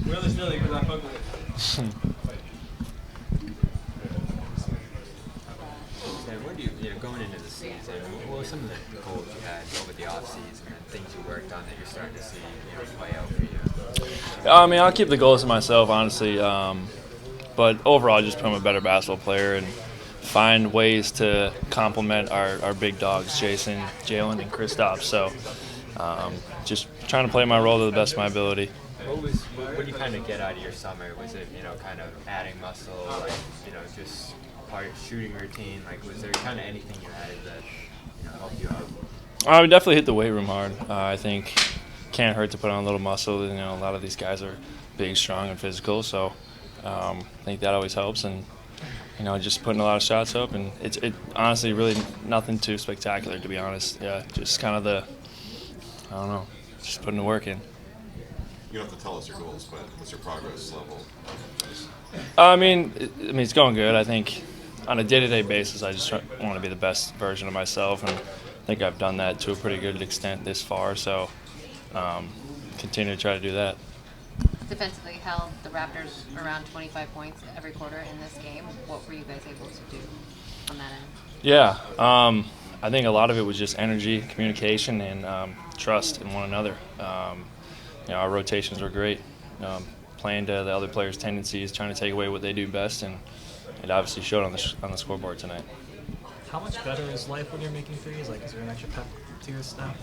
And what do you know, going into the season, what were some of the goals you had over the offseason and things you worked on that you're starting to see play out for you? I mean, I'll keep the goals to myself, honestly. But overall, just become a better basketball player and find ways to complement our big dogs, Jason, Jalen, and Kristaps. So just trying to play my role to the best of my ability. What did you kind of get out of your summer? Was it, kind of adding muscle, like, just part of shooting routine? Like, was there kind of anything you added that, helped you out? I would definitely hit the weight room hard. I think can't hurt to put on a little muscle. A lot of these guys are big, strong, and physical, so I think that always helps. And just putting a lot of shots up, and it honestly really nothing too spectacular, to be honest. Yeah, just kind of just putting the work in. You don't have to tell us your goals, but what's your progress level? I mean, it's going good. I think on a day-to-day basis, I just want to be the best version of myself, and I think I've done that to a pretty good extent this far. So, continue to try to do that. Defensively held the Raptors around 25 points every quarter in this game. What were you guys able to do on that end? Yeah, I think a lot of it was just energy, communication, and trust in one another. Our rotations were great, playing to the other players' tendencies, trying to take away what they do best, and it obviously showed on the scoreboard tonight. How much better is life when you're making threes? Like, is there an extra pep to your step?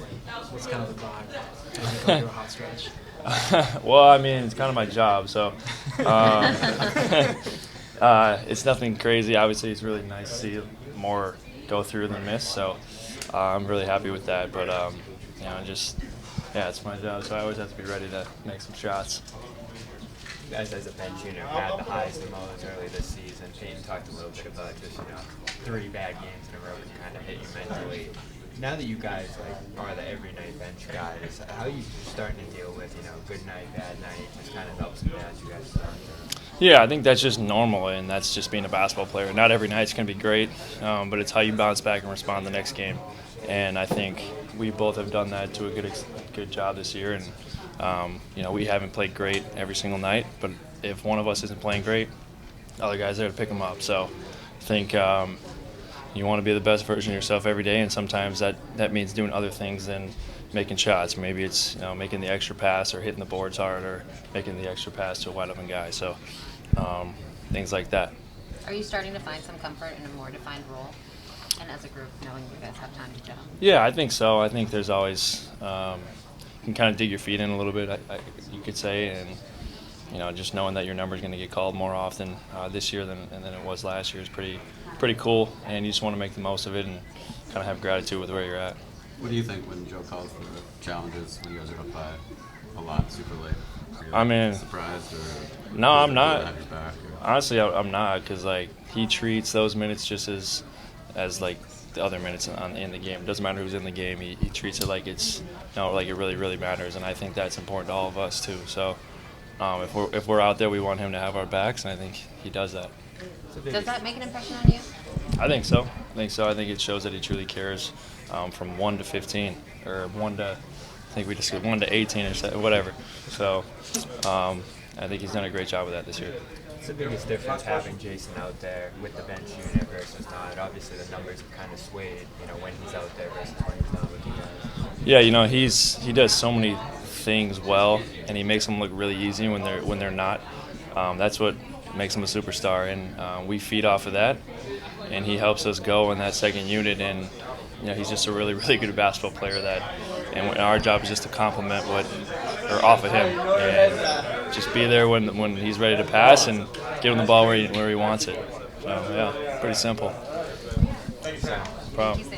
What's kind of the vibe as you go through a hot stretch? Well, I mean, it's kind of my job, so it's nothing crazy. Obviously, it's really nice to see more go through than miss, so I'm really happy with that. But, it's my job, so I always have to be ready to make some shots. You guys as a bench unit had the highs and lows early this season. Peyton talked a little bit about just, 3 bad games in a row that kind of hit you mentally. Now that you guys are the every night bench guys, how are you starting to deal with, good night, bad night, just kind of ups and downs you guys are on? Yeah, I think that's just normal, and that's just being a basketball player. Not every night's going to be great, but it's how you bounce back and respond the next game. And I think we both have done that to a good job this year. And we haven't played great every single night, but if one of us isn't playing great, other guys are there to pick them up. So I think you want to be the best version of yourself every day, and sometimes that means doing other things than making shots. Maybe it's making the extra pass or hitting the boards hard or making the extra pass to a wide open guy. So things like that. Are you starting to find some comfort in a more defined role? And as a group, knowing you guys have time to gel? Yeah, I think so. I think there's always you can kind of dig your feet in a little bit, you could say, and just knowing that your number is going to get called more often this year than it was last year is pretty cool. And you just want to make the most of it and kind of have gratitude with where you're at. What do you think when Joe calls for challenges when you guys are up by a lot super late? I mean, surprised or no, I'm not. Have your back, or? Honestly, I'm not, because he treats those minutes just as the other minutes in the game. It doesn't matter who's in the game. He treats it like it's like it really, really matters, and I think that's important to all of us too. So if we're out there, we want him to have our backs, and I think he does that. Does that make an impression on you? I think so. I think it shows that he truly cares. From 1 to 15, or 1 to, I think we just said 1 to 18 or whatever. So I think he's done a great job with that this year. What's the biggest difference having Jason out there with the bench unit versus not? Obviously, the numbers have kind of swayed, when he's out there versus when he's not with you guys. Yeah, he does so many things well, and he makes them look really easy when they're not. That's what makes him a superstar, and we feed off of that, and he helps us go in that second unit, and he's just a really, really good basketball player and our job is just to complement off of him and just be there when he's ready to pass and give him the ball where he wants it. So, yeah, pretty simple. Thank you, Sam. No problem.